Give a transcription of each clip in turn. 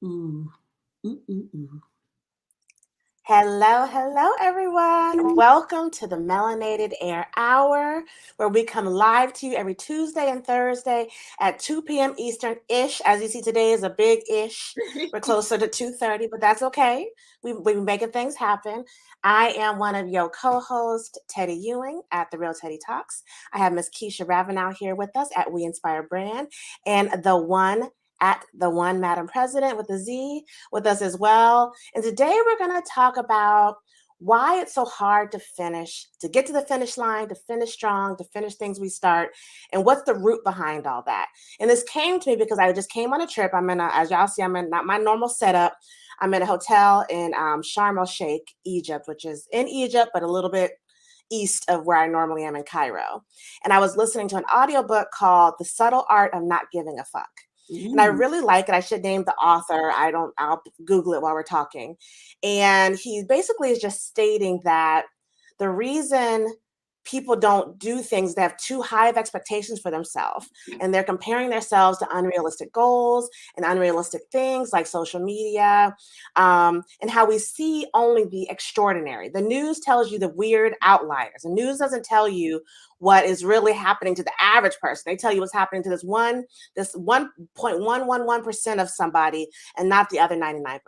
Ooh. Mm. Hello, hello, everyone. Welcome to the Melanated Air Hour, where we come live to you every Tuesday and Thursday at 2 p.m. Eastern-ish. As you see, today is a big-ish. We're closer to 2:30, but that's okay. We're making things happen. I am one of your co-hosts, Teddy Ewing, at The Real Teddy Talks. I have Miss Keisha Ravenell here with us at We Inspire Brand, and the one at the one Madam President with a Z with us as well. And today we're going to talk about why it's so hard to finish, to get to the finish line, to finish strong, to finish things we start, and what's the root behind all that. And this came to me because I just came on a trip. As y'all see, I'm in not my normal setup. I'm in a hotel in Sharm el Sheikh, Egypt, which is in Egypt, but a little bit east of where I normally am in Cairo. And I was listening to an audiobook called The Subtle Art of Not Giving a Fuck. And I Ooh. really like it. I should name the author. I'll Google it while we're talking. And he basically is just stating that the reason people don't do things, they have too high of expectations for themselves, and they're comparing themselves to unrealistic goals and unrealistic things like social media, and how we see only the extraordinary. The news tells you the weird outliers. The news doesn't tell you what is really happening to the average person. They tell you what's happening to this 1.111% of somebody and not the other 99%.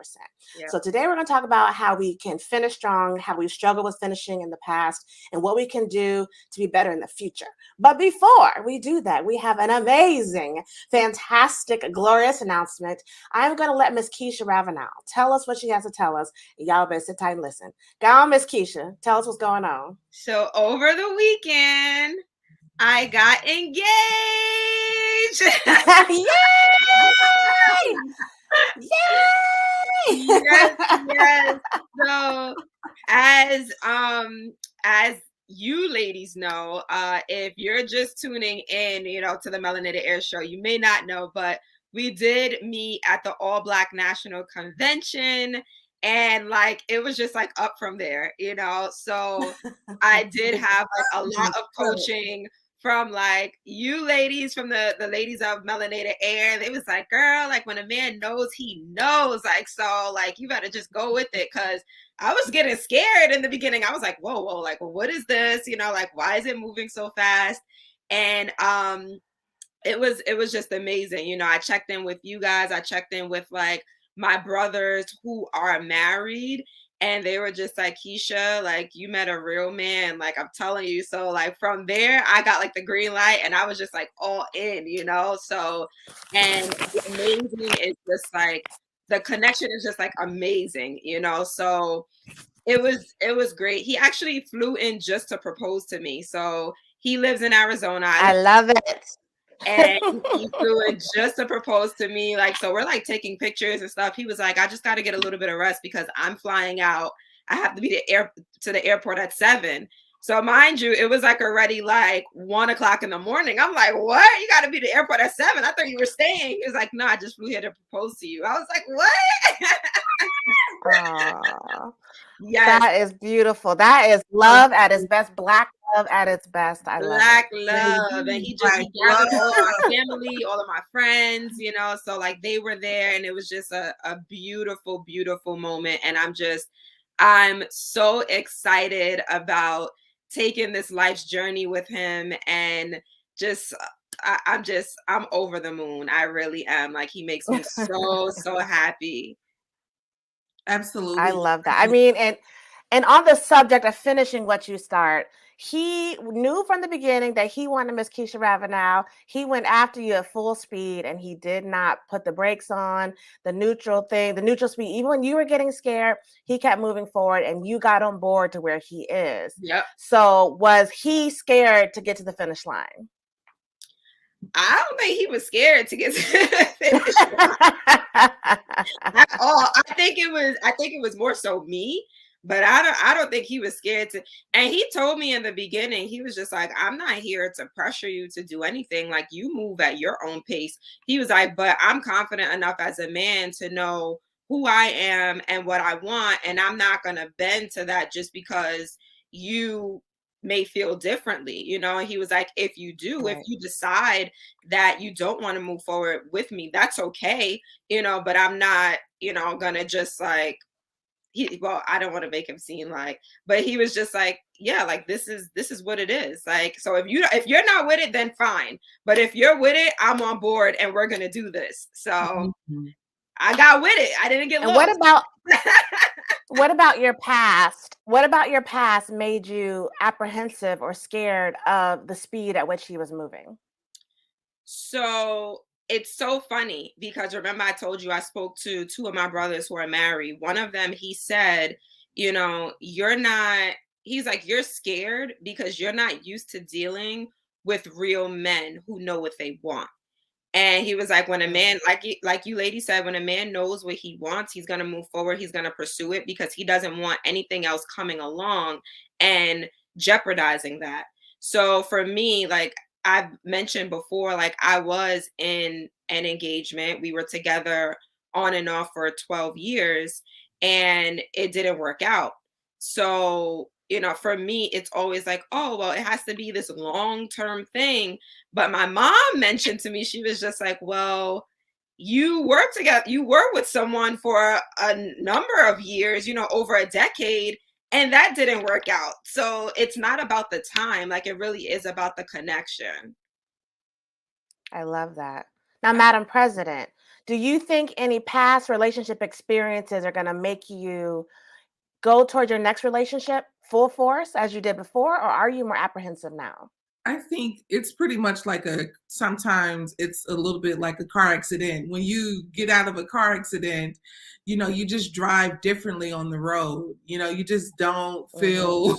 Yep. So today we're going to talk about how we can finish strong, how we've struggled with finishing in the past, and what we can do to be better in the future. But before we do that, we have an amazing, fantastic, glorious announcement. I'm going to let Miss Keisha Ravenell tell us what she has to tell us. Y'all better sit tight and listen. Go on, Miss Keisha. Tell us what's going on. So over the weekend, I got engaged. Yay! Yay! Yes. So as you ladies know, if you're just tuning in, to the Melanated Air show, you may not know, but we did meet at the All Black National Convention, and like it was just like up from there. So I did have like a lot of coaching from like you ladies, from the ladies of Melanated Air. They was like, girl, like when a man knows, he knows. Like, so like you better just go with it. Cause I was getting scared in the beginning. I was like, whoa, like, well, what is this? Like, why is it moving so fast? And it was just amazing. I checked in with you guys. I checked in with like my brothers who are married, and they were just like, Keisha, like you met a real man, like I'm telling you. So like from there, I got like the green light, and I was just like all in, So, and the amazing is just like the connection is just like amazing, So it was great. He actually flew in just to propose to me. So he lives in Arizona. I love it. And he flew in just to propose to me. Like, so we're like taking pictures and stuff. He was like, I just got to get a little bit of rest because I'm flying out. I have to be to the airport at 7. So mind you, it was like already like 1:00 in the morning. I'm like, what? You got to be at the airport at 7? I thought you were staying. He was like, no, I just flew here to propose to you. I was like, what? Aww. Yes. That is beautiful. That is love at its best. Black love at its best. I love Black it. love. And he gathered all of our family, all of my friends, so like they were there, and it was just a beautiful, beautiful moment. And I'm so excited about taking this life's journey with him, and just I'm over the moon. I really am. Like, he makes me so happy. Absolutely. I love that. I mean, and on the subject of finishing what you start, he knew from the beginning that he wanted Miss Keisha Ravenell. He went after you at full speed, and he did not put the brakes on, the neutral speed. Even when you were getting scared, he kept moving forward, and you got on board to where he is. Yep. So was he scared to get to the finish line? I don't think he was scared to get to the finish line at all. I think it was more so me, but I don't think he was scared to. And he told me in the beginning, he was just like, I'm not here to pressure you to do anything. Like, you move at your own pace. He was like, but I'm confident enough as a man to know who I am and what I want, and I'm not gonna bend to that just because you may feel differently, you know. And he was like, if you do, if Right. you decide that you don't want to move forward with me, that's okay, you know, but I'm not, you know, gonna just like, well, I don't want to make him seem like, but he was just like, yeah, like this is what it is. Like, so if you're not with it, then fine. But if you're with it, I'm on board and we're gonna do this. So Mhm. I got with it. I didn't get And lost. what about your past? What about your past made you apprehensive or scared of the speed at which he was moving? So it's so funny because remember I told you I spoke to two of my brothers who are married. One of them, he said, you know, you're not, he's like, you're scared because you're not used to dealing with real men who know what they want. And he was like, when a man, like you lady said, when a man knows what he wants, he's gonna move forward, he's gonna pursue it because he doesn't want anything else coming along and jeopardizing that. So for me, like I've mentioned before, like I was in an engagement. We were together on and off for 12 years and it didn't work out. So, you know, for me, it's always like, oh, well, it has to be this long-term thing. But my mom mentioned to me, she was just like, well, you were together, you were with someone for a number of years, you know, over a decade, and that didn't work out. So it's not about the time, like it really is about the connection. I love that. Now, Madam President, do you think any past relationship experiences are going to make you go toward your next relationship full force as you did before, or are you more apprehensive now? I think it's pretty much like sometimes it's a little bit like a car accident. When you get out of a car accident, you know, you just drive differently on the road. You know, you just don't feel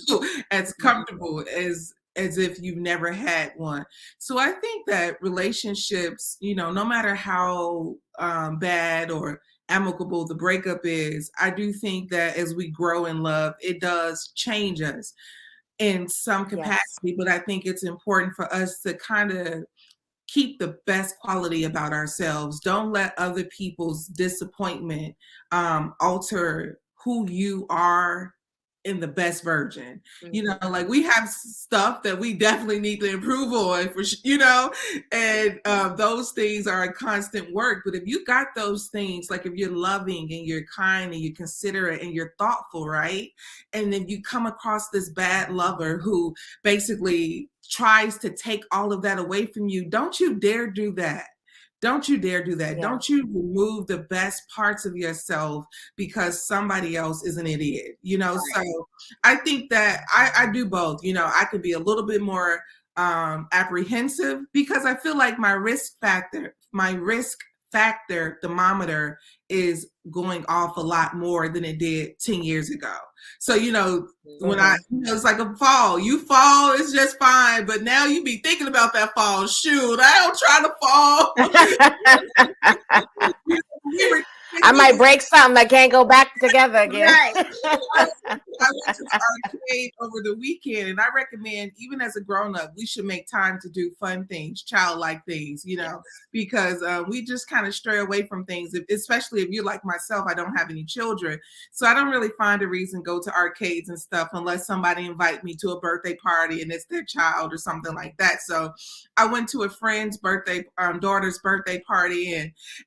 as comfortable as if you've never had one. So I think that relationships, you know, no matter how bad or amicable the breakup is, I do think that as we grow in love, it does change us in some Yes. capacity, but I think it's important for us to kind of keep the best quality about ourselves. Don't let other people's disappointment alter who you are in the best version. You know, Mhm. like we have stuff that we definitely need to improve on you know, and those things are a constant work. But if you got those things, like if you're loving and you're kind and you're considerate and you're thoughtful, right? And then you come across this bad lover who basically tries to take all of that away from you, don't you dare do that. Don't you dare do that. Yeah. Don't you remove the best parts of yourself because somebody else is an idiot, you know? Right. So I think that I do both. You know, I could be a little bit more apprehensive because I feel like my risk factor thermometer is going off a lot more than it did 10 years ago. So, you know, when it's like a fall, you fall, it's just fine. But now you be thinking about that fall. Shoot, I don't try to fall. You know, we were I might kids. break something. I can't go back together again. Right. I went to the arcade over the weekend, and I recommend, even as a grown up, we should make time to do fun things, childlike things, you know, because we just kind of stray away from things, especially if you're like myself. I don't have any children. So I don't really find a reason to go to arcades and stuff unless somebody invite me to a birthday party and it's their child or something like that. So I went to a friend's birthday, daughter's birthday party,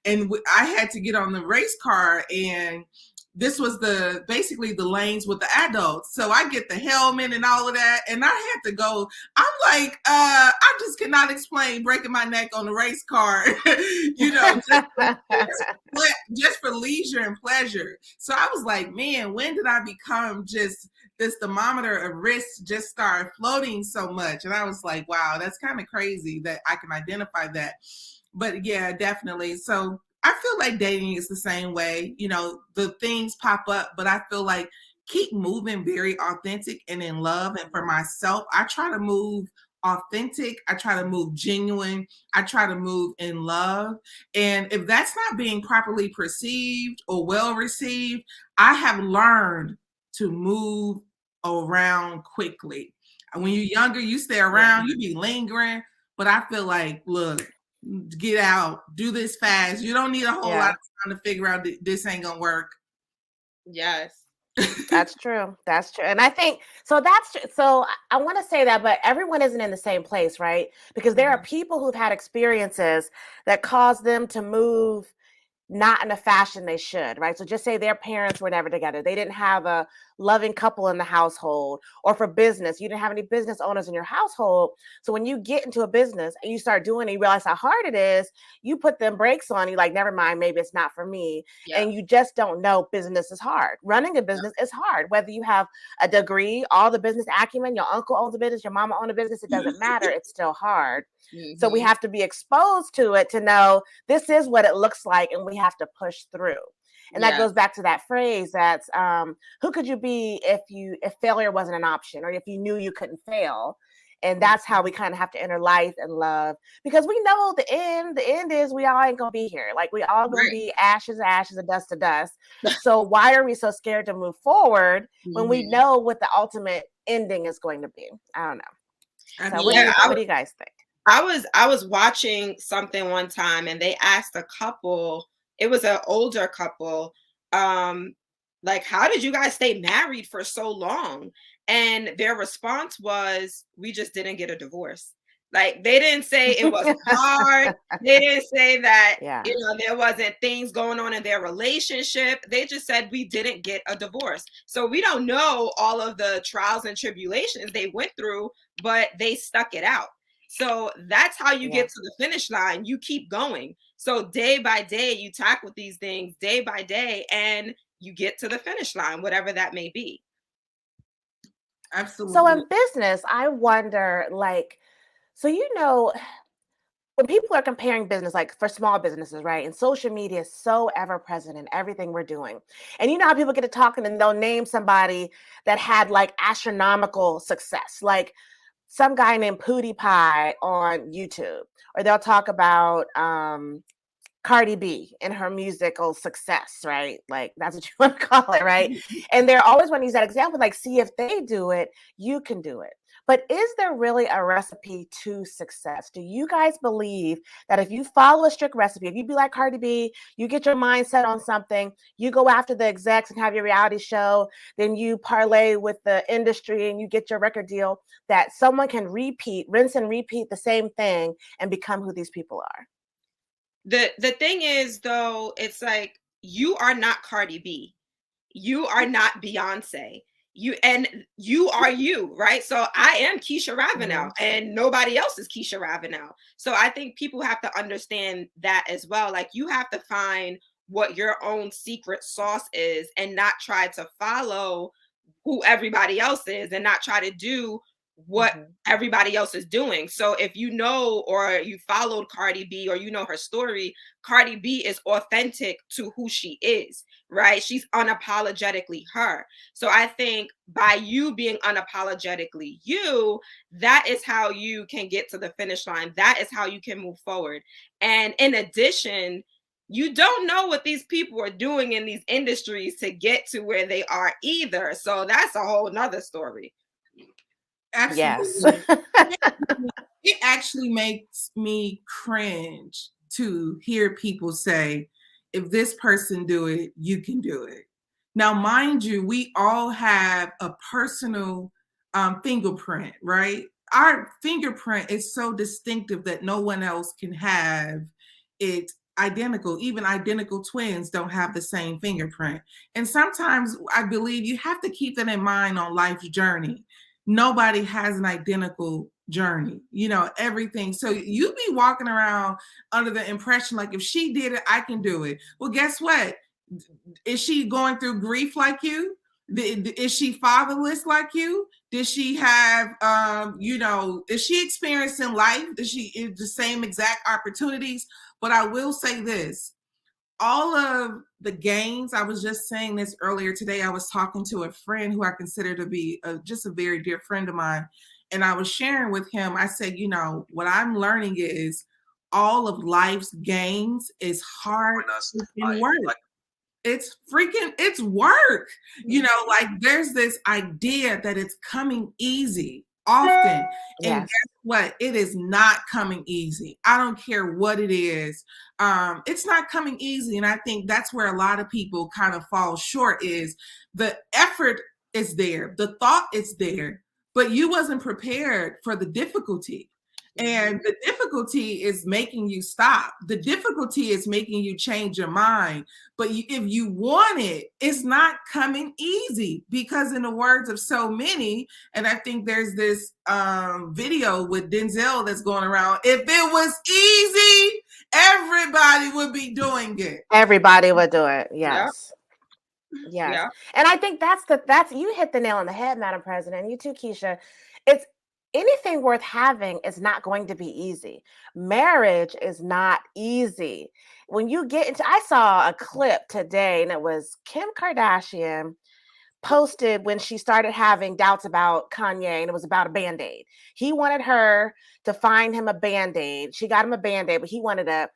and I had to get on the race car, and this was basically the lanes with the adults. So I get the helmet and all of that, and I had to go. I'm like, I just cannot explain breaking my neck on the race car, you know, just for leisure and pleasure. So I was like, man, when did I become just this thermometer of risk just started floating so much? And I was like, wow, that's kind of crazy that I can identify that. But yeah, definitely. So I feel like dating is the same way. You know, the things pop up, but I feel like keep moving very authentic and in love. And for myself, I try to move authentic. I try to move genuine. I try to move in love. And if that's not being properly perceived or well received, I have learned to move around quickly. When you're younger, you stay around, you be lingering. But I feel like, look, get out, do this fast. You don't need a whole lot of time to figure out this ain't gonna work. Yes. That's true. That's true. And I think so. That's true. So I want to say that, but everyone isn't in the same place, right? Because there are people who've had experiences that cause them to move not in a fashion they should, right? So just say their parents were never together. They didn't have a loving couple in the household, or for business, you didn't have any business owners in your household. So when you get into a business and you start doing it, you realize how hard it is, you put them brakes on, you like, never mind, maybe it's not for me. Yeah. And you just don't know business is hard. Running a business is hard. Whether you have a degree, all the business acumen, your uncle owns a business, your mama owns a business, it doesn't matter. It's still hard. So we have to be exposed to it to know this is what it looks like, and we have to push through. And that goes back to that phrase that's who could you be if failure wasn't an option, or if you knew you couldn't fail. And that's how we kind of have to enter life and love, because we know the end is we all ain't gonna be here. Like, we all gonna be ashes to ashes and dust to dust. So why are we so scared to move forward when we know what the ultimate ending is going to be? I don't know. So what do you guys think? I was watching something one time, and they asked a couple, it was an older couple, like, how did you guys stay married for so long? And their response was, we just didn't get a divorce. Like, they didn't say it was hard. They didn't say that, you know, there wasn't things going on in their relationship. They just said, we didn't get a divorce. So we don't know all of the trials and tribulations they went through, but they stuck it out. So that's how you get to the finish line. You keep going. So day by day, you tackle these things day by day, and you get to the finish line, whatever that may be. Absolutely. So in business, I wonder, like, so, you know, when people are comparing business, like for small businesses, right? And social media is so ever present in everything we're doing. And you know how people get to talking and they'll name somebody that had like astronomical success, like some guy named PewDiePie on YouTube, or they'll talk about Cardi B and her musical success, right? Like, that's what you want to call it, right? And they're always want to use that example, like, see, if they do it, you can do it. But is there really a recipe to success? Do you guys believe that if you follow a strict recipe, if you be like Cardi B, you get your mindset on something, you go after the execs and have your reality show, then you parlay with the industry and you get your record deal, that someone can rinse and repeat the same thing and become who these people are? The thing is, though, it's like, you are not Cardi B. You are not Beyonce. You are you, right? So I am Keisha Ravenell, and nobody else is Keisha Ravenell. So I think people have to understand that as well. Like, you have to find what your own secret sauce is, and not try to follow who everybody else is, and not try to do what everybody else is doing. So if you know, or you followed Cardi B, or you know her story, Cardi B is authentic to who she is, right? She's unapologetically her. So I think by you being unapologetically you, that is how you can get to the finish line. That is how you can move forward. And in addition, you don't know what these people are doing in these industries to get to where they are either. So that's a whole nother story. Absolutely. Yes. It actually makes me cringe to hear people say, if this person do it, you can do it. Now, mind you, we all have a personal fingerprint, right? Our fingerprint is so distinctive that no one else can have it identical. Even identical twins don't have the same fingerprint. And sometimes I believe you have to keep that in mind on life's journey. Nobody has an identical journey, you know, everything. So you be walking around under the impression like, if she did it, I can do it. Well, guess what? Is she going through grief like you? Is she fatherless like you? Did she have, you know, is she experiencing life? Is the same exact opportunities? But I will say this, all of the gains, I was just saying this earlier today, I was talking to a friend who I consider to be just a very dear friend of mine. And I was sharing with him, I said, you know, what I'm learning is all of life's gains is hard work. It's work. You know, like, there's this idea that it's coming easy. often. And Yes. guess what? It is not coming easy. I don't care what it is. It's not coming easy. And I think that's where a lot of people kind of fall short is the effort is there. The thought is there, but you wasn't prepared for the difficulty. And the difficulty is making you stop. The difficulty is making you change your mind. But if you want it, it's not coming easy because, in the words of so many, and I think there's this video with Denzel that's going around. If it was easy, everybody would be doing it. Everybody would do it. Yes. Yep. Yes. Yep. And I think that's you hit the nail on the head, Madam President. You too, Keisha. It's anything worth having is not going to be easy. Marriage is not easy. When you get into, I saw a clip today, and it was Kim Kardashian posted when she started having doubts about Kanye, and it was about a Band-Aid. He wanted her to find him a Band-Aid. She got him a Band-Aid, but he wanted a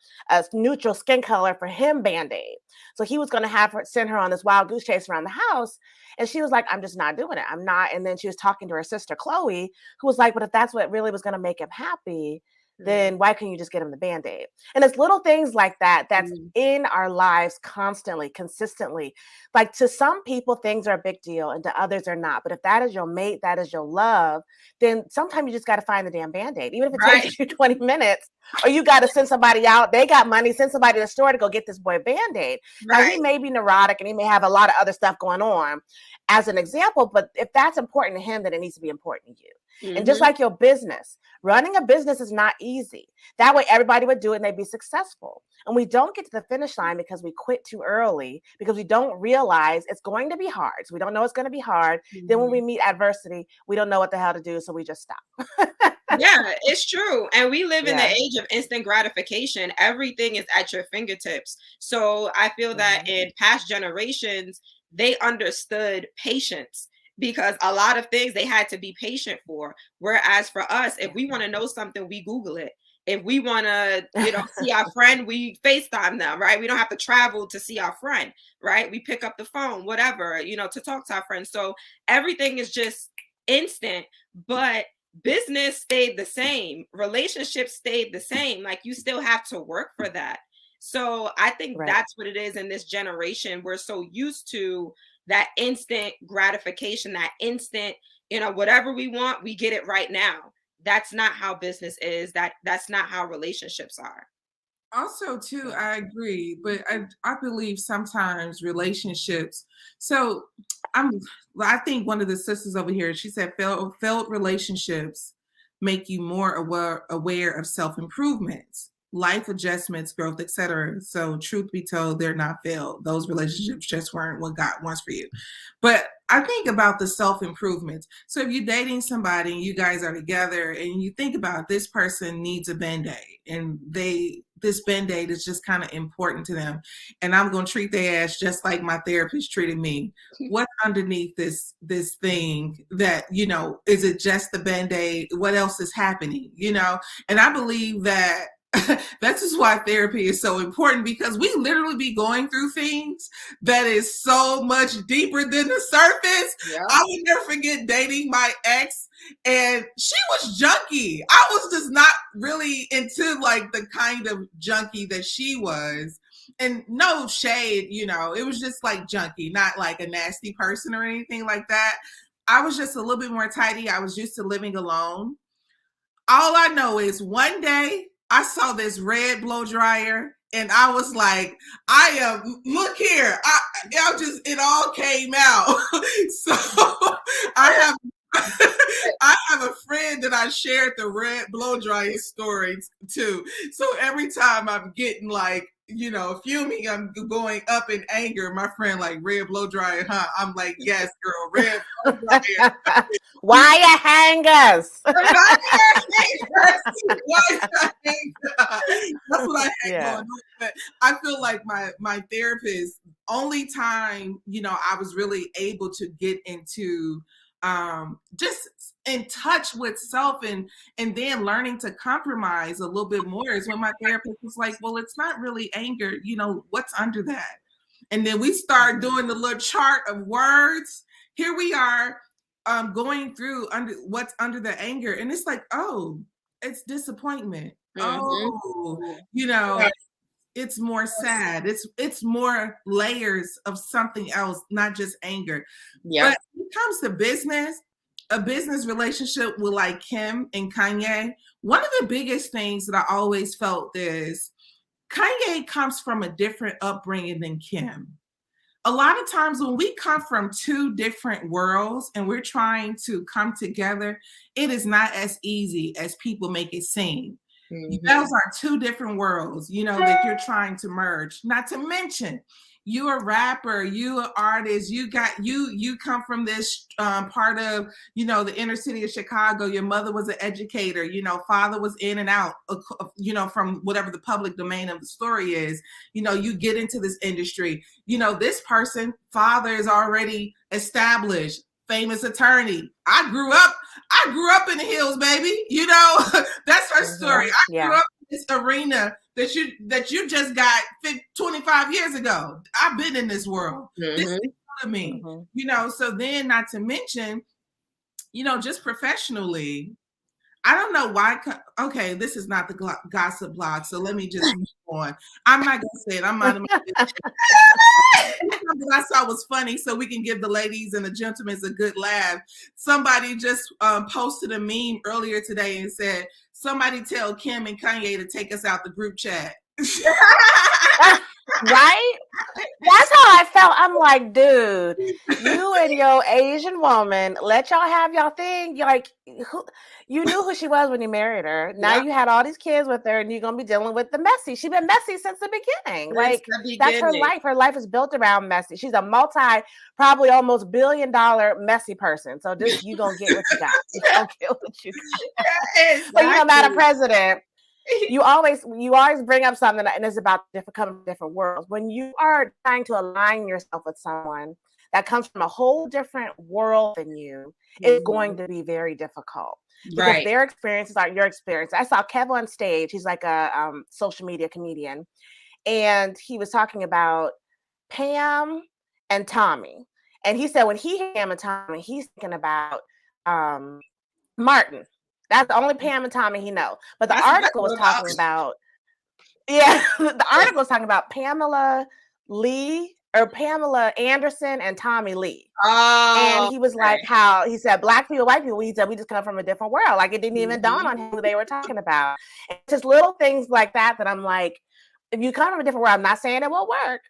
neutral skin color for him Band-Aid. So he was going to have her send her on this wild goose chase around the house. And she was like, I'm just not doing it. I'm not. And then she was talking to her sister, Chloe, who was like, but if that's what really was going to make him happy, then why can't you just get him the Band-Aid? And it's little things like that that's in our lives constantly, consistently. Like to some people, things are a big deal and to others are not. But if that is your mate, that is your love, then sometimes you just got to find the damn Band-Aid. Even if it takes you 20 minutes or you got to send somebody out, they got money, send somebody to the store to go get this boy a Band-Aid. Now, he may be neurotic and he may have a lot of other stuff going on as an example, but if that's important to him, then it needs to be important to you. And just like your business, running a business is not easy. That way everybody would do it and they'd be successful. And we don't get to the finish line because we quit too early, because we don't realize it's going to be hard. So we don't know it's going to be hard. Then when we meet adversity, we don't know what the hell to do. So we just stop. Yeah, it's true. And we live in the age of instant gratification. Everything is at your fingertips. So I feel that in past generations, they understood patience, because a lot of things they had to be patient for. Whereas for us, if we want to know something, we Google it. If we want to, see our friend, we FaceTime them, right? We don't have to travel to see our friend, right? We pick up the phone, whatever, to talk to our friends. So everything is just instant, but business stayed the same. Relationships stayed the same. Like you still have to work for that. So I think that's what it is in this generation. We're so used to that instant gratification, that instant, whatever we want, we get it right now. That's not how business is. That's not how relationships are. Also, too, I agree, but I believe sometimes relationships. So I think one of the sisters over here, she said, failed relationships make you more aware of self-improvements, life adjustments, growth, etc. So truth be told, they're not failed. Those relationships just weren't what God wants for you. But I think about the self-improvements. So if you're dating somebody and you guys are together and you think about this person needs a Band-Aid and this Band-Aid is just kind of important to them. And I'm going to treat their ass just like my therapist treated me. What's underneath this thing that, is it just the Band-Aid? What else is happening? And I believe that that's just why therapy is so important, because we literally be going through things that is so much deeper than the surface. Yeah. I will never forget dating my ex, and she was junky. I was just not really into like the kind of junkie that she was. And no shade, it was just like junky, not like a nasty person or anything like that. I was just a little bit more tidy. I was used to living alone. All I know is one day I saw this red blow dryer and I was like, look here. It all came out. So I have a friend that I shared the red blow dryer story to. So every time I'm getting like, fuming, I'm going up in anger. My friend like, red blow dryer, huh? I'm like, yes, girl, red blow dryer. Wire hangers. That's what I had going on. But I feel like my therapist, only time, I was really able to get into just in touch with self and then learning to compromise a little bit more is when my therapist was like, well, it's not really anger, what's under that? And then we start doing the little chart of words. Here we are, going through what's under the anger, and it's like, oh, it's disappointment. Oh, you know, it's more sad. It's more layers of something else, not just anger. Yeah. But when it comes to business, a business relationship with like Kim and Kanye, one of the biggest things that I always felt is Kanye comes from a different upbringing than Kim. A lot of times when we come from two different worlds and we're trying to come together, it is not as easy as people make it seem. Those are two different worlds, you know, that you're trying to merge. Not to mention, you a rapper, you an artist, you come from this part of, you know, the inner city of Chicago. Your mother was an educator, you know, father was in and out, you know, from whatever the public domain of the story is. You know, you get into this industry, you know, this person, father is already established, famous attorney. I grew up in the hills, baby. You know, that's her story. I grew up in this arena that you just got 25 years ago. I've been in this world. This is to me. You know, so then not to mention, you know, just professionally, I don't know why. Okay, this is not the gossip blog, so let me just move on. I'm not gonna say it. I'm minding my business. Something I saw was funny, so we can give the ladies and the gentlemen a good laugh. Somebody just posted a meme earlier today and said, "Somebody tell Kim and Kanye to take us out the group chat." Right? That's how I felt. I'm like, dude, you and your Asian woman, let y'all have y'all thing. You're like, you knew who she was when you married her. Now you had all these kids with her, and you're gonna be dealing with the messy. She's been messy since the beginning. That's her life. Her life is built around messy. She's a probably almost $1 billion messy person. So this, you gonna get what you got. You gonna get what you got. Exactly. But you know, Madam President, you always bring up something and it's about different worlds. When you are trying to align yourself with someone that comes from a whole different world than you, it's going to be very difficult. Because their experiences aren't your experience. I saw Kev on stage. He's like a social media comedian. And he was talking about Pam and Tommy. And he said when he hears Pam and Tommy, he's thinking about Martin. That's the only Pam and Tommy he knows. But the article was talking about, the article was talking about Pamela Anderson and Tommy Lee. And he was like, how he said black people, white people, he said we just come from a different world. Like it didn't even dawn on him who they were talking about. And just little things like that I'm like, if you come from a different world, I'm not saying it won't work.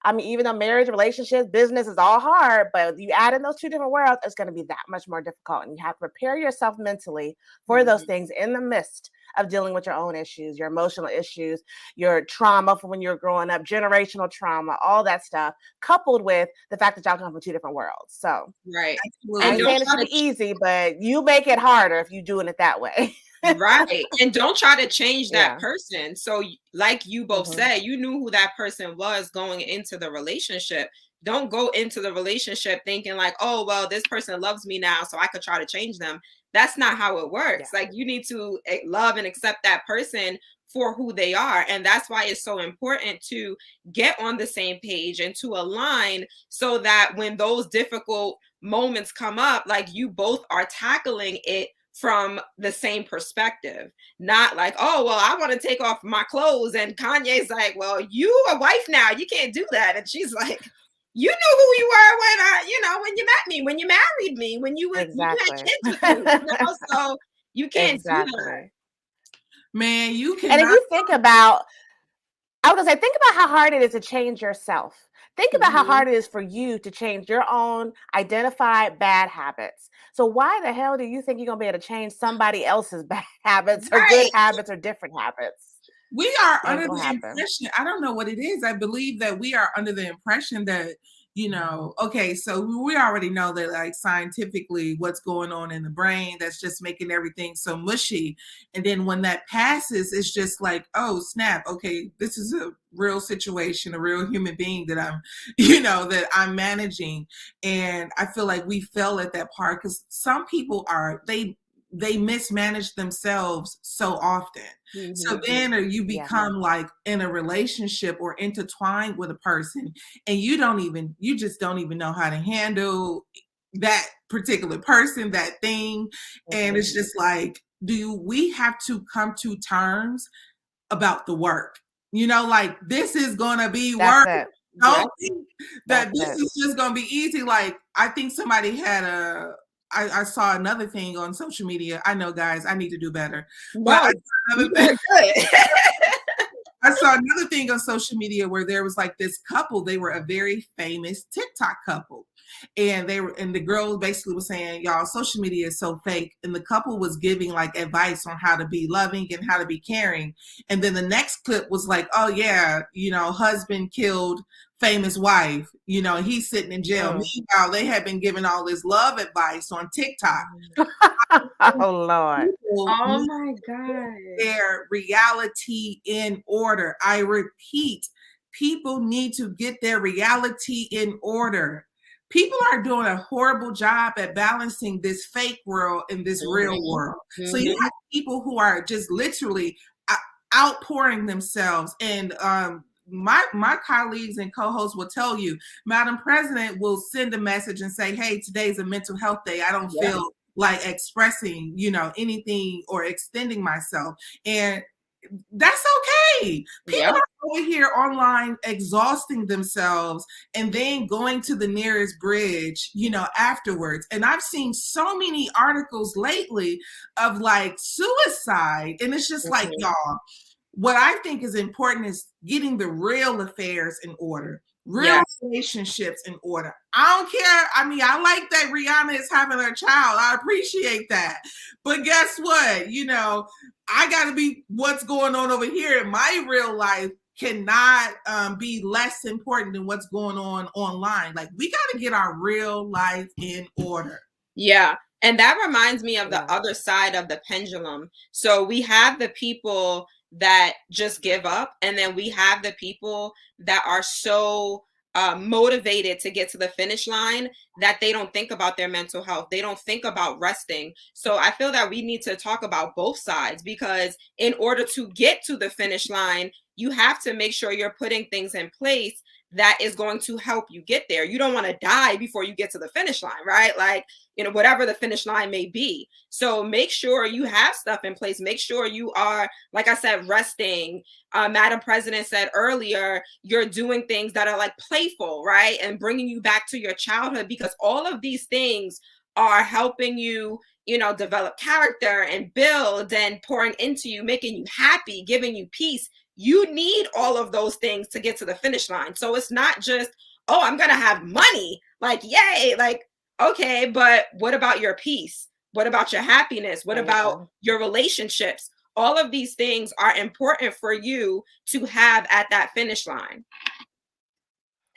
I mean, even though marriage, relationships, business is all hard, but you add in those two different worlds, it's going to be that much more difficult. And you have to prepare yourself mentally for those things in the midst of dealing with your own issues, your emotional issues, your trauma from when you were growing up, generational trauma, all that stuff, coupled with the fact that y'all come from two different worlds. So, I'm saying it should be easy, but you make it harder if you're doing it that way. Right. And don't try to change that person. So like you both said, you knew who that person was going into the relationship. Don't go into the relationship thinking like, oh, well, this person loves me now, so I could try to change them. That's not how it works. Like you need to love and accept that person for who they are. And that's why it's so important to get on the same page and to align so that when those difficult moments come up, like you both are tackling it from the same perspective, not like, oh, well, I want to take off my clothes. And Kanye's like, well, you a wife now, you can't do that. And she's like, you knew who you were when you met me, when you married me, when you had kids with me, so you can't do that. Man, you can. And if you think about, I was gonna say, think about how hard it is to change yourself. Think about how hard it is for you to change your own identified bad habits. So why the hell do you think you're going to be able to change somebody else's bad habits or good habits or different habits? We are under the impression, I don't know what it is. I believe that we are under the impression that, you know, okay, so we already know that like scientifically what's going on in the brain that's just making everything so mushy. And then when that passes, it's just like, oh, snap. Okay, this is a real situation, a real human being that I'm managing. And I feel like we fail at that part because some people they mismanage themselves so often. So then you become like in a relationship or intertwined with a person and you just don't even know how to handle that particular person, that thing. And it's just like, we have to come to terms about the work? Like, this is gonna be work. That's it. Don't think that That's this it. is just gonna be easy. Like, I think somebody had I saw another thing on social media. I know, guys, I need to do better. But No, I saw another thing. I saw another thing on social media where there was like this couple. They were a very famous TikTok couple. And the girl basically was saying, y'all, social media is so fake. And the couple was giving like advice on how to be loving and how to be caring. And then the next clip was like, oh yeah, husband killed famous wife, he's sitting in jail. Meanwhile, they had been giving all this love advice on TikTok. Oh Lord. Oh my God. Their reality in order. I repeat, people need to get their reality in order. People are doing a horrible job at balancing this fake world and this real world. So you have people who are just literally outpouring themselves. And my colleagues and co-hosts will tell you, Madam President will send a message and say, hey, today's a mental health day. I don't feel like expressing, anything or extending myself. And that's okay. People are over here online exhausting themselves and then going to the nearest bridge, afterwards. And I've seen so many articles lately of like suicide. And it's just like, y'all, what I think is important is getting the real affairs in order. Real relationships in order. I don't care. I mean, I like that Rihanna is having her child. I appreciate that. But guess what? I got to be what's going on over here in my real life cannot be less important than what's going on online. Like, we got to get our real life in order. Yeah. And that reminds me of the other side of the pendulum. So we have the people that just give up, and then we have the people that are so motivated to get to the finish line that they don't think about their mental health. They don't think about resting. So I feel that we need to talk about both sides, because in order to get to the finish line, you have to make sure you're putting things in place that is going to help you get there. You don't want to die before you get to the finish line, right? Like, whatever the finish line may be. So make sure you have stuff in place. Make sure you are, like I said, resting. Madam President said earlier, you're doing things that are like playful, right? And bringing you back to your childhood, because all of these things are helping you, develop character and build and pouring into you, making you happy, giving you peace. You need all of those things to get to the finish line. So it's not just, oh, I'm going to have money. Like, yay. Like, okay, but what about your peace? What about your happiness? What about your relationships? All of these things are important for you to have at that finish line.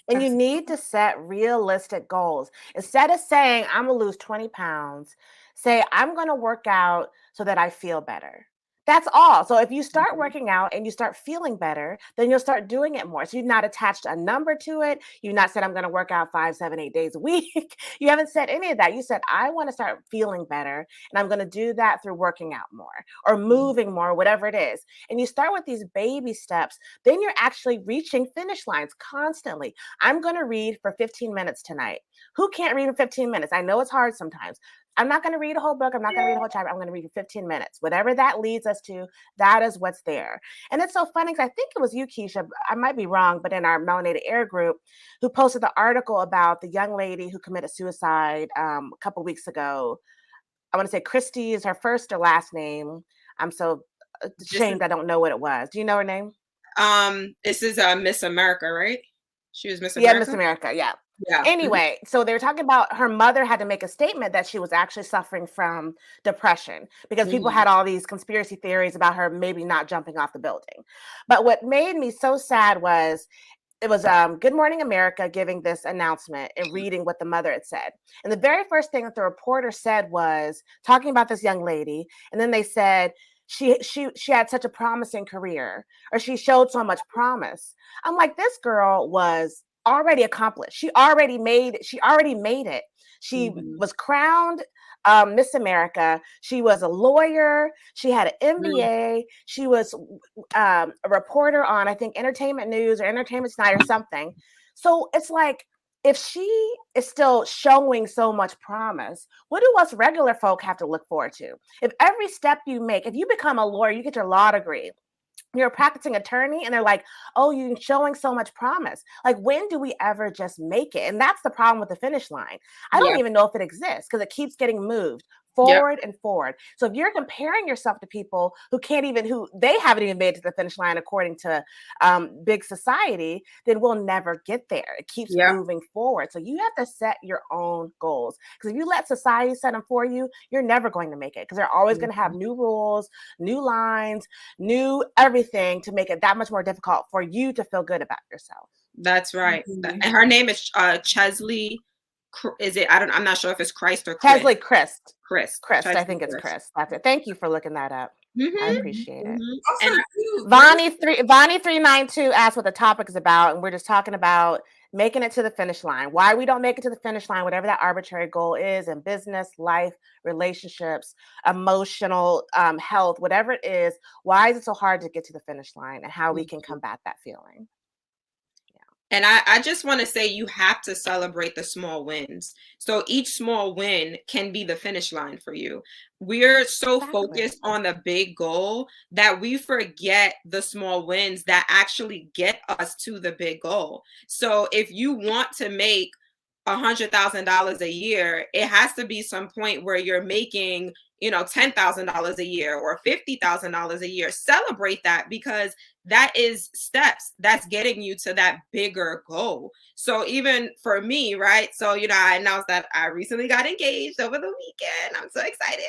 And you need to set realistic goals. Instead of saying, I'm going to lose 20 pounds, say, I'm going to work out so that I feel better. That's all. So if you start working out and you start feeling better, then you'll start doing it more. So you've not attached a number to it. You've not said, I'm going to work out 5, 7, 8 days a week. You haven't said any of that. You said, I want to start feeling better, and I'm going to do that through working out more or moving more, whatever it is. And you start with these baby steps. Then you're actually reaching finish lines constantly. I'm going to read for 15 minutes tonight. Who can't read in 15 minutes? I know it's hard sometimes. I'm not going to read a whole book. I'm not going to read a whole chapter. I'm going to read for 15 minutes. Whatever that leads us to, that is what's there. And it's so funny because I think it was you, Keisha, I might be wrong, but in our Melanated Air group, who posted the article about the young lady who committed suicide a couple weeks ago. I want to say Christy is her first or last name. I'm so ashamed I don't know what it was. Do you know her name? This is Miss America, right? She was Miss America? Yeah, Miss America, yeah. Yeah. Anyway, so they were talking about her mother had to make a statement that she was actually suffering from depression because people had all these conspiracy theories about her maybe not jumping off the building. But what made me so sad was it was Good Morning America giving this announcement and reading what the mother had said. And the very first thing that the reporter said was talking about this young lady. And then they said, she had such a promising career, or she showed so much promise. I'm like, this girl was already accomplished. She already made it. She was crowned Miss America. She was a lawyer. She had an MBA. She was a reporter on, I think, Entertainment News or Entertainment Tonight or something. So it's like, if she is still showing so much promise, what do us regular folk have to look forward to? If every step you make, if you become a lawyer, you get your law degree, you're a practicing attorney, and they're like, oh, you're showing so much promise. Like, when do we ever just make it? And that's the problem with the finish line. I don't even know if it exists because it keeps getting moved forward and forward. So if you're comparing yourself to people who they haven't even made it to the finish line according to big society, then we'll never get there. It keeps moving forward. So you have to set your own goals, because if you let society set them for you, you're never going to make it, because they're always going to have new rules, new lines, new everything to make it that much more difficult for you to feel good about yourself. That's right. And her name is Chesley. Is it? I'm not sure if it's Christ or Chris. Chesley Christ. Chris. I think it's Chris. That's it. Thank you for looking that up. I appreciate it. Also, Vonnie 392 asked what the topic is about, and we're just talking about making it to the finish line. Why we don't make it to the finish line, whatever that arbitrary goal is in business, life, relationships, emotional health, whatever it is. Why is it so hard to get to the finish line, and how we can combat that feeling? And I just want to say, you have to celebrate the small wins. So each small win can be the finish line for you. We're so focused on the big goal that we forget the small wins that actually get us to the big goal. So if you want to make $100,000 a year, it has to be some point where you're making, $10,000 a year or $50,000 a year. Celebrate that, because that is steps that's getting you to that bigger goal. So even for me, right? So, I announced that I recently got engaged over the weekend. I'm so excited.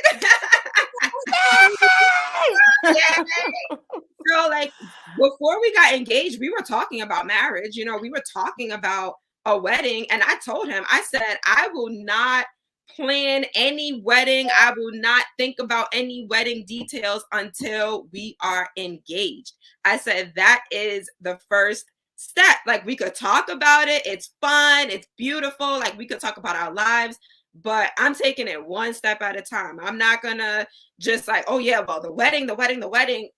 So like, before we got engaged, we were talking about marriage. We were talking about a wedding. And I told him, I said, I will not plan any wedding. I will not think about any wedding details until we are engaged. I said, that is the first step. Like, we could talk about it. It's fun. It's beautiful. Like, we could talk about our lives, but I'm taking it one step at a time. I'm not gonna just like, oh yeah, well, the wedding. We're not engaged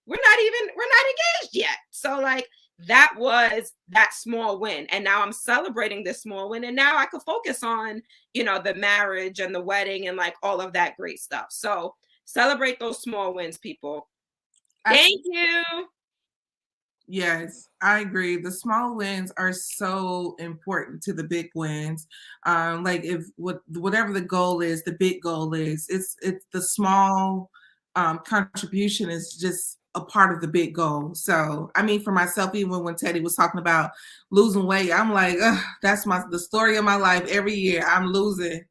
yet. So like, that was that small win. And now I'm celebrating this small win. And now I could focus on, the marriage and the wedding and like all of that great stuff. So celebrate those small wins, people. Thank you. Yes, I agree. The small wins are so important to the big wins. Like whatever the goal is, the big goal is, it's the small contribution is just a part of the big goal. So, I mean, for myself, even when Teddy was talking about losing weight, I'm like, that's the story of my life. Every year I'm losing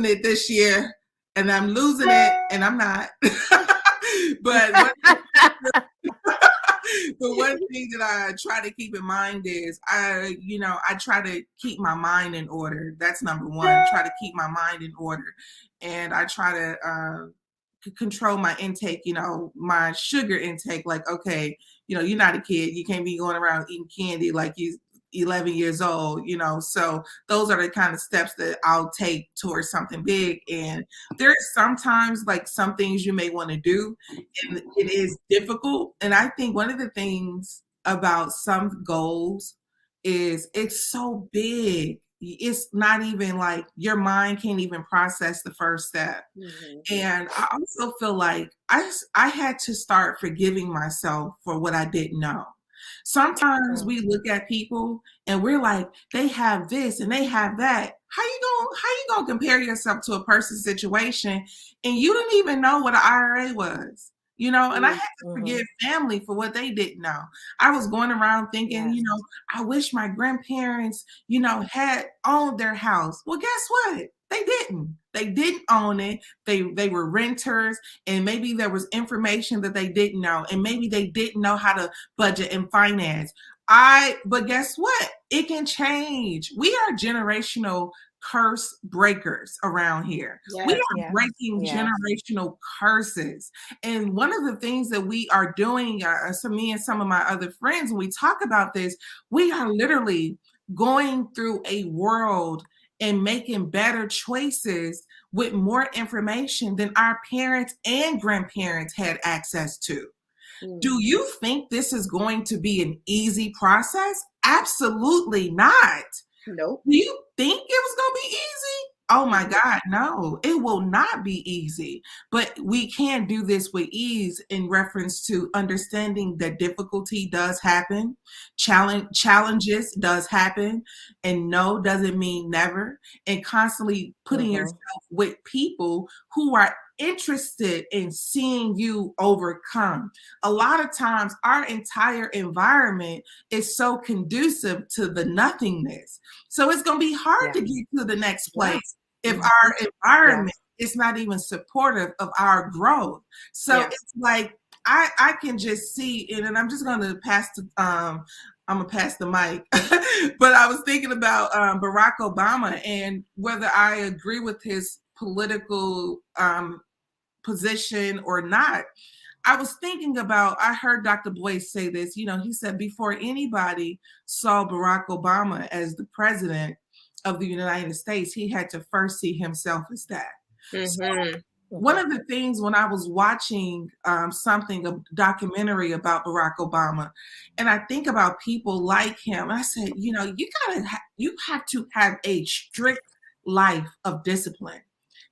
it this year, and I'm losing it, and I'm not. But the one thing that I try to keep in mind is I try to keep my mind in order. That's number one. Try to keep my mind in order, and I try to control my intake, my sugar intake. Like, okay, you're not a kid. You can't be going around eating candy like you 11 years old, so those are the kind of steps that I'll take towards something big. And there's sometimes like some things you may want to do, and it is difficult. And I think one of the things about some goals is it's so big. It's not even like your mind can't even process the first step. And I also feel like I had to start forgiving myself for what I didn't know. Sometimes we look at people and we're like, they have this and they have that. How you gonna compare yourself to a person's situation and you didn't even know what an IRA was? And I had to forgive family for what they didn't know. I was going around thinking, I wish my grandparents, had owned their house. Well, guess what? They didn't. They didn't own it. They were renters, and maybe there was information that they didn't know, and maybe they didn't know how to budget and finance. But guess what? It can change. We are generational curse breakers around here. We are breaking generational curses. And one of the things that we are doing, me and some of my other friends, when we talk about this, we are literally going through a world and making better choices with more information than our parents and grandparents had access to. Do you think this is going to be an easy process? Absolutely not. Nope. Do you think it was going to be easy? Oh my God, no, it will not be easy. But we can do this with ease in reference to understanding that difficulty does happen, challenges does happen, and no doesn't mean never. And constantly putting yourself with people who are interested in seeing you overcome. A lot of times, our entire environment is so conducive to the nothingness. So it's going to be hard to get to the next place if our environment is not even supportive of our growth. So it's like I can just see, and I'm just going to pass to I'm gonna pass the mic. But I was thinking about Barack Obama and whether I agree with his political position or not. I was thinking about, I heard Dr. Boyce say this, he said before anybody saw Barack Obama as the president of the United States, he had to first see himself as that. So one of the things when I was watching a documentary about Barack Obama, and I think about people like him, I said, you have to have a strict life of discipline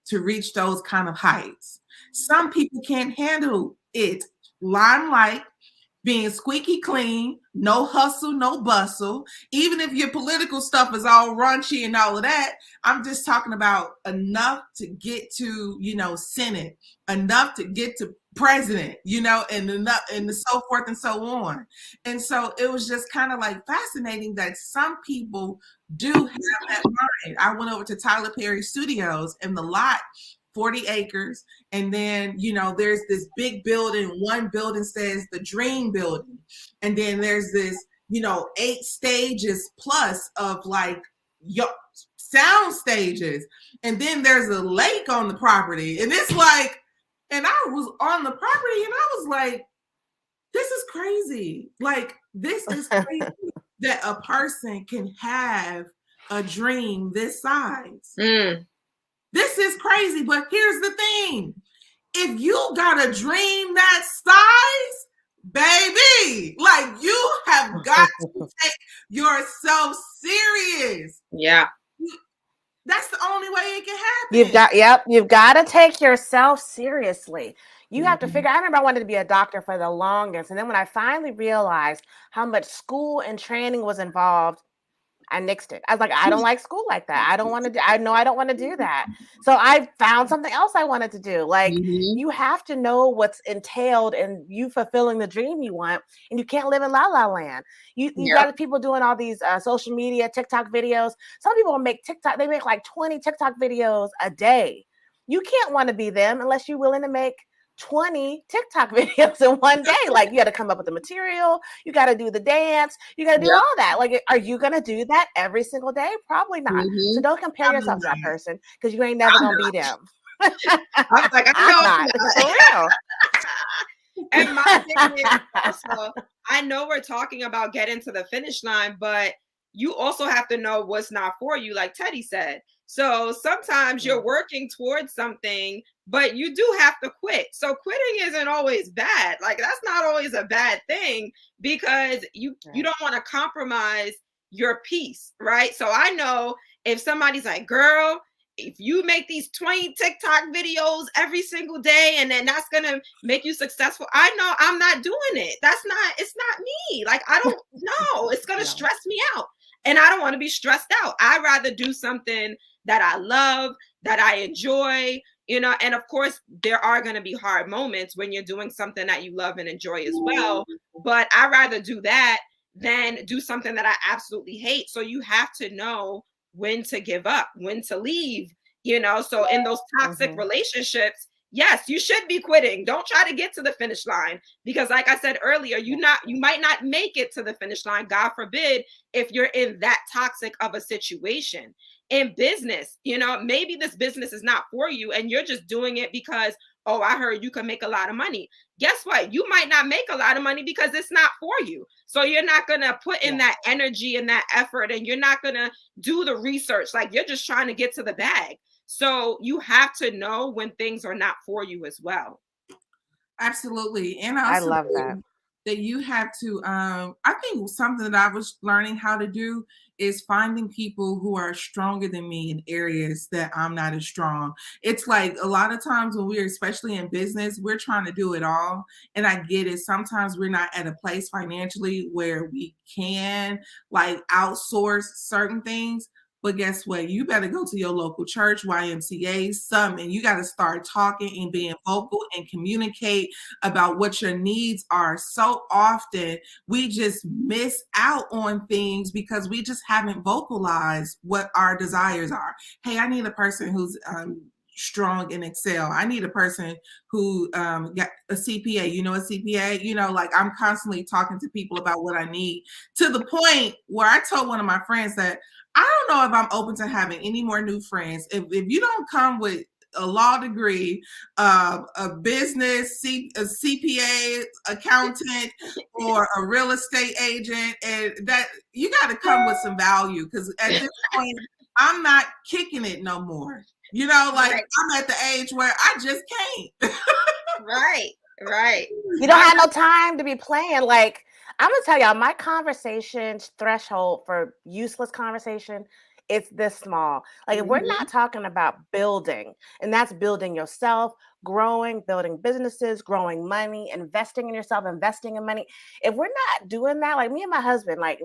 to reach those kind of heights. Some people can't handle it. Limelight, being squeaky clean, no hustle, no bustle. Even if your political stuff is all raunchy and all of that, I'm just talking about enough to get to, Senate, enough to get to president, and enough and so forth and so on. And so it was just kind of like fascinating that some people do have that mind. I went over to Tyler Perry Studios and the lot, 40 acres. And then, there's this big building. One building says the Dream Building. And then there's this, 8 stages plus of like sound stages. And then there's a lake on the property. And it's like, and I was on the property and I was like, this is crazy. Like, this is crazy that a person can have a dream this size. This is crazy, but here's the thing. If you got a dream that size, baby, like you have got to take yourself serious. Yeah. That's the only way it can happen. You've got to take yourself seriously. You have to figure, I remember I wanted to be a doctor for the longest. And then when I finally realized how much school and training was involved, I nixed it. I was like, I don't like school like that. I don't want to I don't want to do that. So I found something else I wanted to do. Like, you have to know what's entailed in you fulfilling the dream you want, and you can't live in la la land. You got people doing all these social media, TikTok videos. Some people they make like 20 TikTok videos a day. You can't want to be them unless you're willing to make 20 TikTok videos in one day. Like, you got to come up with the material, you got to do the dance, you got to do all that. Like, are you going to do that every single day? Probably not. So don't compare yourself to that person, because you ain't never going to be them. I was like, I'm not. For real. And my thing is also, I know we're talking about getting to the finish line, but you also have to know what's not for you, like Teddy said. So sometimes you're working towards something, but you do have to quit. So quitting isn't always bad. Like, that's not always a bad thing, because you don't want to compromise your peace, right? So I know if somebody's like, girl, if you make these 20 TikTok videos every single day and then that's going to make you successful, I know I'm not doing it. It's not me. Like, I don't know. It's going to stress me out. And I don't want to be stressed out. I'd rather do something that I love, that I enjoy, and of course, there are going to be hard moments when you're doing something that you love and enjoy as well. But I'd rather do that than do something that I absolutely hate. So you have to know when to give up, when to leave, so in those toxic relationships, yes, you should be quitting. Don't try to get to the finish line, because like I said earlier, you might not make it to the finish line, God forbid, if you're in that toxic of a situation. In business, maybe this business is not for you and you're just doing it because, oh, I heard you can make a lot of money. Guess what? You might not make a lot of money because it's not for you. So you're not going to put in that energy and that effort, and you're not going to do the research. Like, you're just trying to get to the bag. So you have to know when things are not for you as well. Absolutely. And I love that you have to, I think something that I was learning how to do is finding people who are stronger than me in areas that I'm not as strong. It's like a lot of times when we're, especially in business, we're trying to do it all. And I get it. Sometimes we're not at a place financially where we can like outsource certain things. But guess what? You better go to your local church, YMCA, something. You got to start talking and being vocal and communicate about what your needs are. So often we just miss out on things because we just haven't vocalized what our desires are. Hey, I need a person who's strong in Excel. I need a person who got a CPA. You know, a CPA, you know, like I'm constantly talking to people about what I need, to the point where I told one of my friends that I don't know if I'm open to having any more new friends. If you don't come with a law degree, a business, a CPA, accountant, or a real estate agent, and that you got to come with some value, because at this point, I'm not kicking it no more. You know, like right. I'm at the age where I just can't. Right. You don't have no time to be playing. Like, I'm gonna tell y'all, my conversation threshold for useless conversation, it's this small. Like, if we're not talking about building, and that's building yourself, growing, building businesses, growing money, investing in yourself, investing in money. If we're not doing that, like me and my husband, like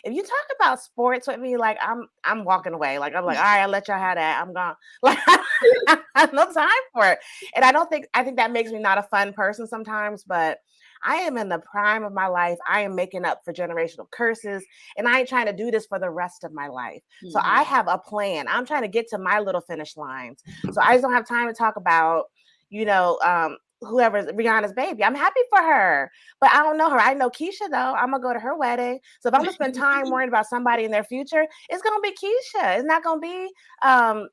if you talk about sports with me, like I'm walking away. Like I'm like, all right, I'll let y'all have that. I'm gone. Like I have no time for it. And I think that makes me not a fun person sometimes, but I am in the prime of my life. I am making up for generational curses, and I ain't trying to do this for the rest of my life. So I have a plan. I'm trying to get to my little finish lines. So I just don't have time to talk about, you know, whoever's Rihanna's baby. I'm happy for her, but I don't know her. I know Keisha though. I'm gonna go to her wedding. So if I'm gonna spend time worrying about somebody in their future, it's gonna be Keisha. It's not gonna be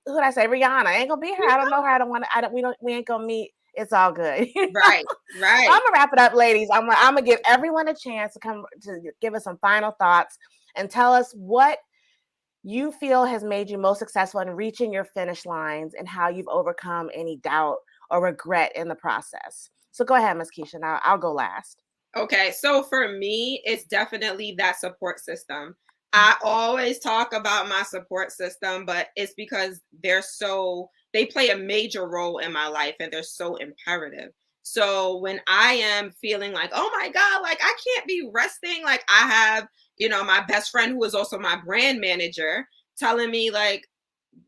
who did I say? Rihanna. It ain't gonna be her. I don't know her. I don't want to. We ain't gonna meet. It's all good. Right. So I'm gonna wrap it up, ladies. I'm gonna give everyone a chance to come to give us some final thoughts and tell us what you feel has made you most successful in reaching your finish lines and how you've overcome any doubt or regret in the process. So go ahead, Ms. Keisha. Now I'll go last. Okay, so for me, it's definitely that support system. I always talk about my support system, but it's because they play a major role in my life, and they're so imperative. So when I am feeling like, oh my God, like I can't be resting, like I have, you know, my best friend who is also my brand manager telling me like,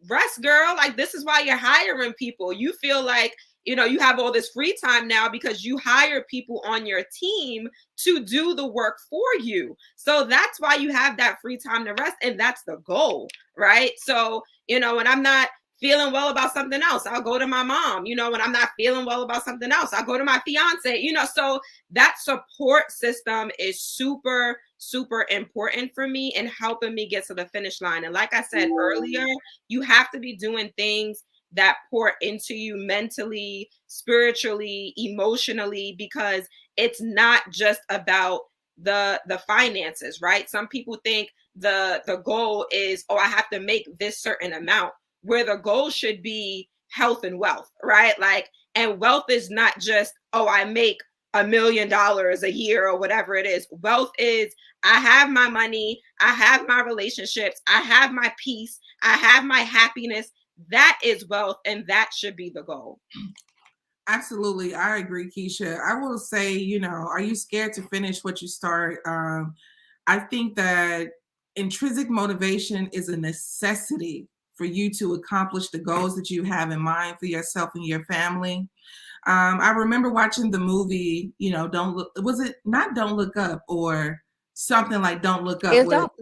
rest, girl, like this is why you're hiring people. You feel like, you know, you have all this free time now because you hire people on your team to do the work for you. So that's why you have that free time to rest. And that's the goal, right? So, you know, when I'm not feeling well about something else, I'll go to my mom. You know, when I'm not feeling well about something else, I'll go to my fiance, you know. So that support system is super, super important for me in helping me get to the finish line. And like I said earlier, you have to be doing things that pour into you mentally, spiritually, emotionally, because it's not just about the finances, right? Some people think the goal is, oh, I have to make this certain amount, where the goal should be health and wealth, right? Like, and wealth is not just, oh, I make $1 million a year or whatever it is. Wealth is, I have my money, I have my relationships, I have my peace, I have my happiness. That is wealth, and that should be the goal. Absolutely. I agree, Keisha. I will say, you know, are you scared to finish what you start? I think that intrinsic motivation is a necessity for you to accomplish the goals that you have in mind for yourself and your family. I remember watching the movie, you know, Don't Look Up, or something like Don't Look Up?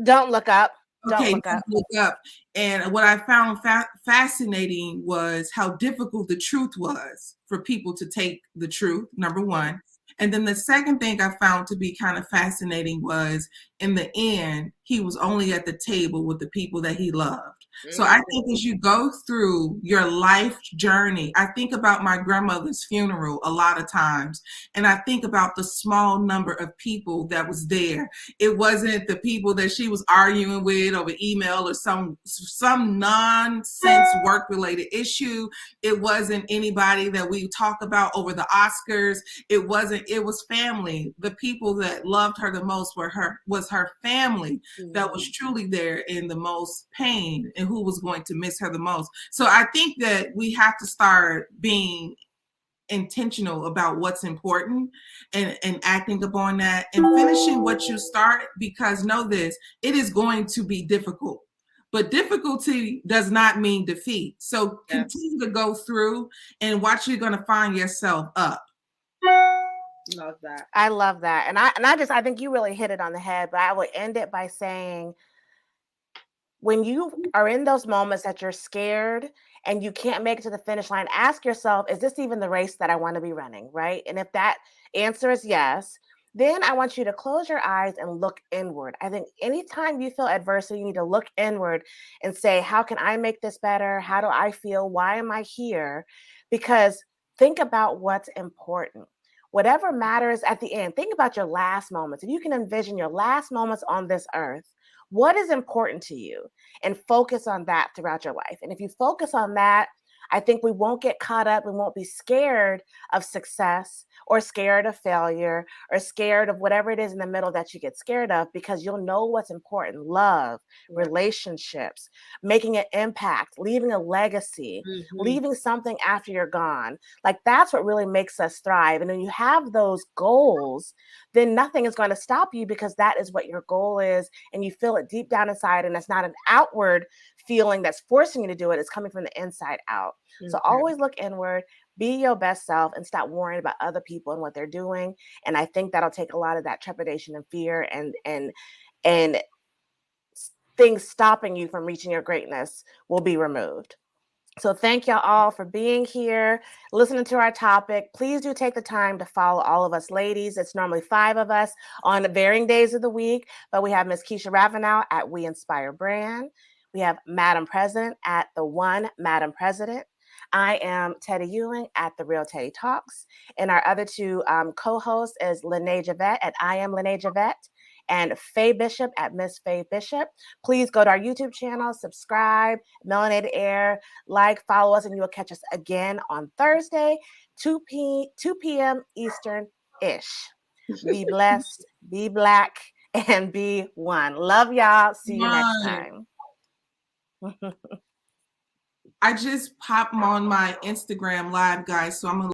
Don't Look Up. Okay, Don't Look Up. And what I found fascinating was how difficult the truth was for people to take the truth, number one. And then the second thing I found to be kind of fascinating was, in the end, he was only at the table with the people that he loved. So I think as you go through your life journey, I think about my grandmother's funeral a lot of times, and I think about the small number of people that was there. It wasn't the people that she was arguing with over email or some nonsense work-related issue. It wasn't anybody that we talk about over the Oscars. It was family. The people that loved her the most was her family that was truly there in the most pain and who was going to miss her the most. So I think that we have to start being intentional about what's important and acting upon that and finishing what you start, because know this, it is going to be difficult. But difficulty does not mean defeat. So continue to go through and watch you're going to find yourself up. Love that. I love that. And I think you really hit it on the head, but I would end it by saying, when you are in those moments that you're scared and you can't make it to the finish line, ask yourself, is this even the race that I want to be running, right? And if that answer is yes, then I want you to close your eyes and look inward. I think anytime you feel adversity, you need to look inward and say, how can I make this better? How do I feel? Why am I here? Because think about what's important. Whatever matters at the end, think about your last moments. If you can envision your last moments on this earth, what is important to you? And focus on that throughout your life. And if you focus on that, I think we won't get caught up. We won't be scared of success or scared of failure or scared of whatever it is in the middle that you get scared of, because you'll know what's important: love, relationships, making an impact, leaving a legacy, leaving something after you're gone. Like, that's what really makes us thrive. And when you have those goals, then nothing is going to stop you, because that is what your goal is. And you feel it deep down inside. And it's not an outward feeling that's forcing you to do it. It's coming from the inside out. So always look inward, be your best self, and stop worrying about other people and what they're doing. And I think that'll take a lot of that trepidation and fear and things stopping you from reaching your greatness will be removed. So thank y'all all for being here, listening to our topic. Please do take the time to follow all of us ladies. It's normally 5 of us on the varying days of the week, but we have Miss Keisha Ravenell at We Inspire Brand. We have Madam President at The One Madam President. I am Teddy Ewing at The Real Teddy Talks. And our other 2 co-hosts is LaNée Javet at I Am LaNée Javet, and Faye Bishop at Miss Faye Bishop. Please go to our YouTube channel, subscribe, Melanated Air, like, follow us, and you will catch us again on Thursday, 2 p.m. Eastern-ish. Be blessed, be Black, and be one. Love y'all. See you next time. I just popped on my Instagram live, guys, so I'm going to